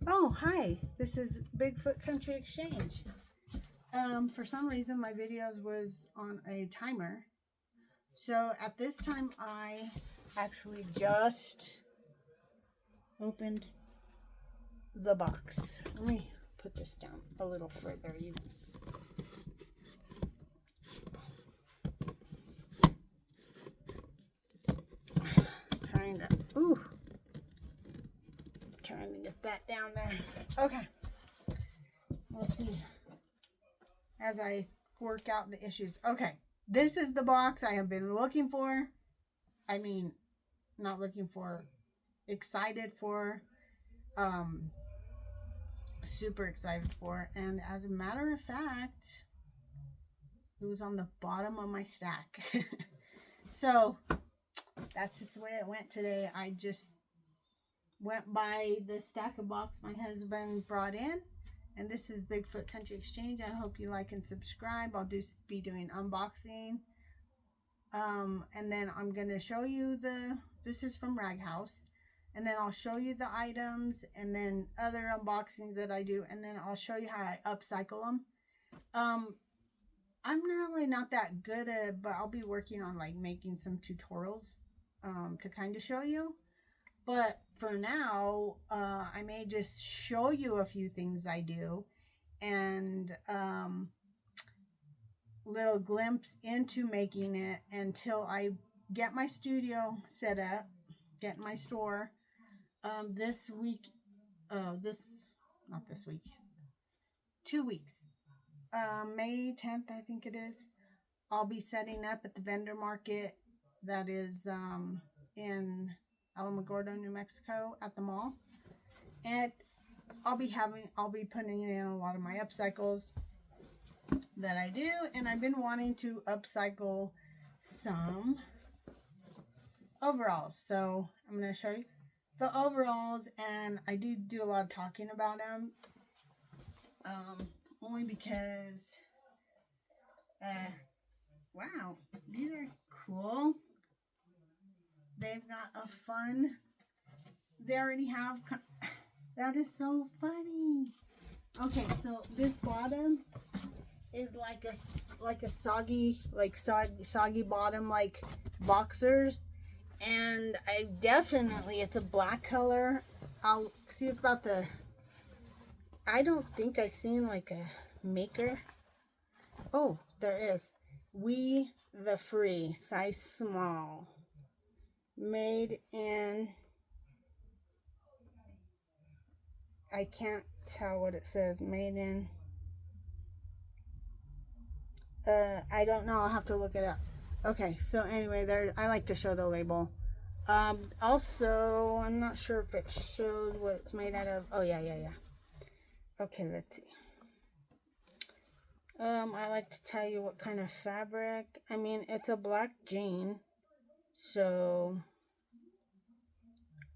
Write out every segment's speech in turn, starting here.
Oh, hi. This is Bigfoot Country Exchange. For some reason, my videos was on a timer. So at this time, I actually just opened the box. Let me put this down a little further. Trying to get that down there. Okay. We'll see as I work out the issues. Okay. This is the box I have been looking for. I mean, not looking for, excited for, super excited for. And as a matter of fact, it was on the bottom of my stack. So that's just the way it went today. I just went by the stack of box my husband brought in. And this is Bigfoot Country Exchange. I hope you like and subscribe. I'll be doing unboxing. And then I'm going to show you this is from Raghouse. And then I'll show you the items and then other unboxings that I do. And then I'll show you how I upcycle them. I'm really not that good at, but I'll be working on like making some tutorials to kind of show you. But for now, I may just show you a few things I do and little glimpse into making it until I get my studio set up, get my store. This week, not this week, 2 weeks, May 10th, I think it is. I'll be setting up at the vendor market that is in Alamogordo, New Mexico at the mall. And I'll be putting in a lot of my upcycles that I do. And I've been wanting to upcycle some overalls. So I'm going to show you the overalls, and I do a lot of talking about them. Only because, wow, these are cool. They've got a fun, they already have, that is so funny. Okay, so this bottom is like a soggy, soggy bottom, like boxers. And it's a black color. I'll see about I don't think I seen like a maker. Oh, there is. We the Free, size small. Made in, I can't tell what it says. Made in, I don't know. I'll have to look it up. Okay, so anyway, I like to show the label. Also, I'm not sure if it shows what it's made out of. Oh, yeah. Okay, let's see. I like to tell you what kind of fabric. I mean, it's a black jean. So,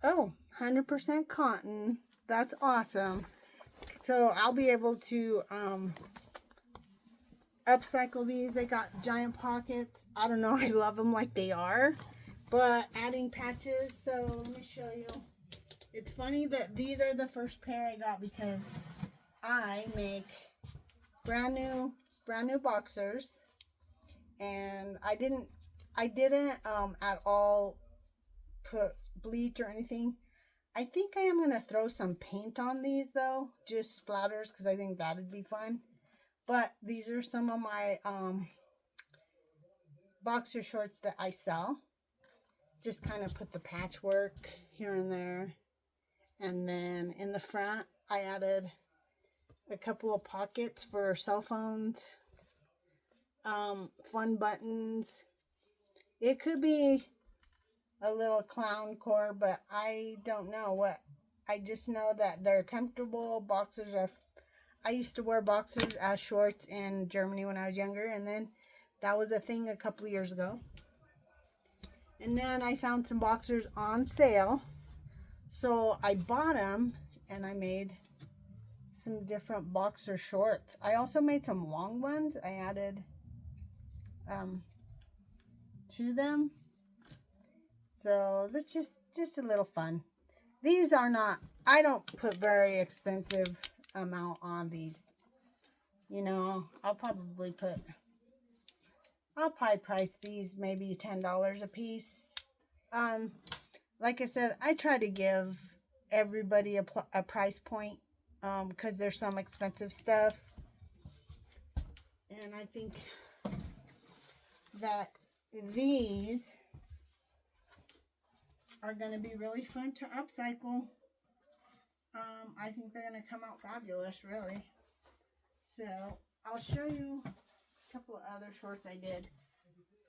100% cotton. That's awesome. So, I'll be able to, upcycle these. They got giant pockets. I don't know. I love them like they are. But adding patches. So, let me show you. It's funny that these are the first pair I got because I make brand new boxers, and I didn't at all put bleach or anything. I think I am gonna throw some paint on these though, just splatters, because I think that'd be fun. But these are some of my boxer shorts that I sell. Just kind of put the patchwork here and there, and then in the front I added a couple of pockets for cell phones, fun buttons. It could be a little clown core, but I don't know what. I just know that they're comfortable. Boxers are. I used to wear boxers as shorts in Germany when I was younger, and then that was a thing a couple of years ago. And then I found some boxers on sale, so I bought them, and I made some different boxer shorts. I also made some long ones. I added to them. So that's just a little fun. These are not, I don't put very expensive amount on these. You know, I'll probably price these maybe $10 a piece. Like I said, I try to give everybody a price point, because there's some expensive stuff. And I think that these are going to be really fun to upcycle. I think they're going to come out fabulous, really. So, I'll show you a couple of other shorts I did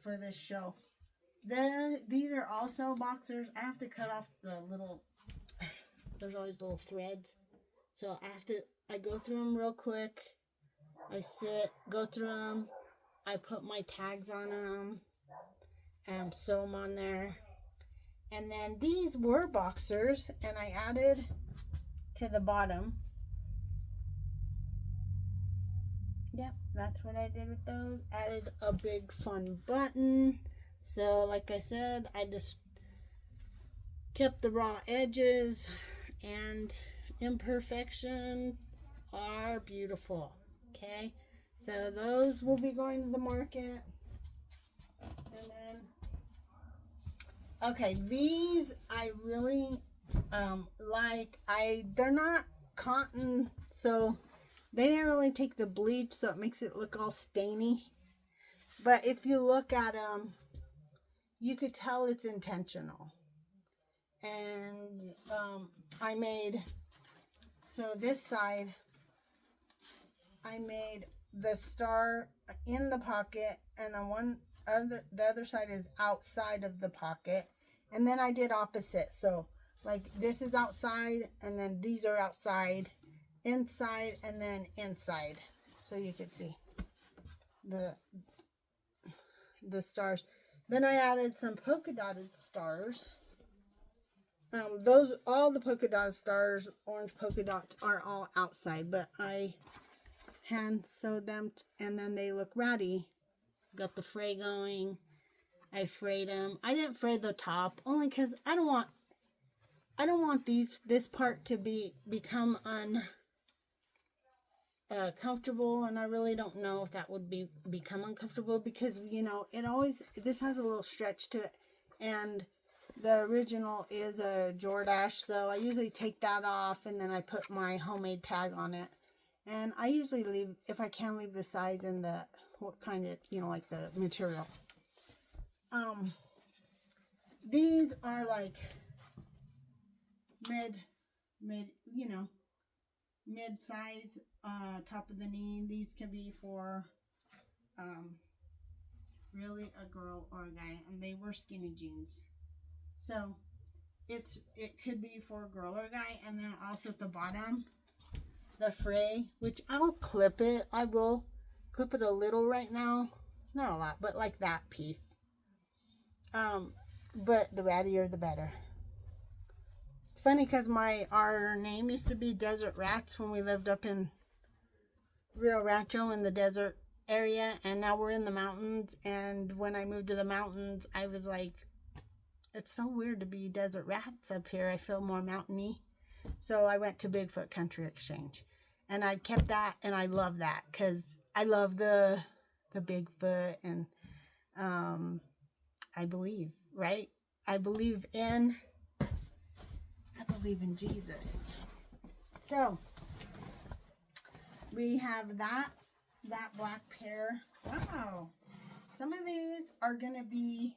for this show. These are also boxers. I have to cut off the little, there's always little threads. So, I go through them real quick. I go through them. I put my tags on them. And sew them on there. And then these were boxers, and I added to the bottom. Yep, that's what I did with those. Added a big fun button. So, like I said, I just kept the raw edges, and imperfection are beautiful. Okay, so those will be going to the market. And then, okay, these I really like. They're not cotton, so they didn't really take the bleach, so it makes it look all stainy. But if you look at them, you could tell it's intentional. And I made, so this side, I made the star in the pocket, and on the other side is outside of the pocket. And then I did opposite. So like this is outside, and then these are outside, inside, and then inside. So you could see the stars. Then I added some polka dotted stars. All the polka dot stars, orange polka dots, are all outside, but I hand sewed them, and then they look ratty. Got the fray going. I frayed them. I didn't fray the top only because I don't want this part to become comfortable, and I really don't know if that would become uncomfortable, because this has a little stretch to it, and the original is a Jordache, so I usually take that off, and then I put my homemade tag on it. And I usually leave, if I can, leave the size and what kind of, like the material. These are like mid-size, top of the knee. These can be for, really a girl or a guy, and they were skinny jeans. So, it could be for a girl or a guy, and then also at the bottom, the fray, which I'll clip it. I will clip it a little right now. Not a lot, but like that piece. But the rattier the better. It's funny because our name used to be Desert Rats when we lived up in Rio Rancho in the desert area, and now we're in the mountains. And when I moved to the mountains, I was like, it's so weird to be Desert Rats up here. I feel more mountainy. So I went to Bigfoot Country Exchange, and I kept that, and I love that because I love the Bigfoot, and I believe, right? I believe in Jesus. So we have that black pair. Wow, some of these are gonna be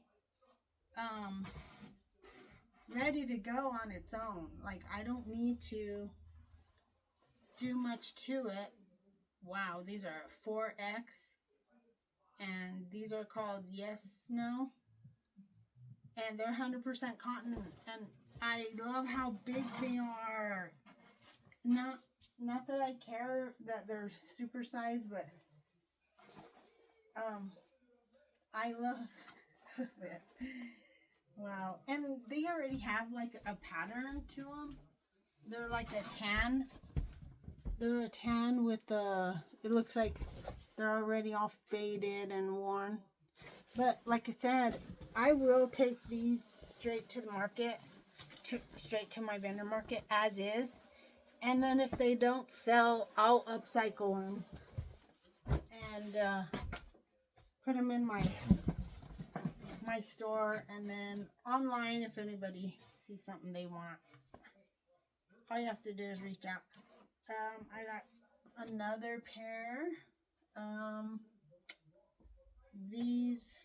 ready to go on its own. Like, I don't need to do much to it. Wow, these are 4X, and these are called Yes No, and they're 100% cotton, and I love how big they are. Not that I care that they're super size, but I love it. Wow. And they already have like a pattern to them. They're like a tan. They're a tan with it looks like they're already all faded and worn. But like I said, I will take these straight to the market straight to my vendor market as is. And then if they don't sell, I'll upcycle them and put them in my store, and then online if anybody sees something they want. All you have to do is reach out. I got another pair. These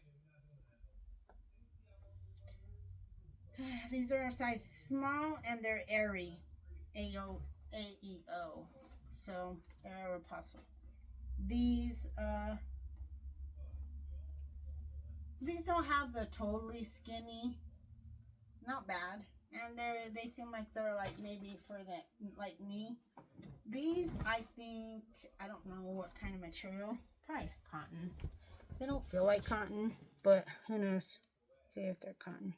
are a size small and they're airy. AEO. So they're possible. These don't have the totally skinny. Not bad. And they seem like they're like maybe for the like knee. These I think, I don't know what kind of material. Probably cotton. They don't feel like cotton, but who knows? See if they're cotton.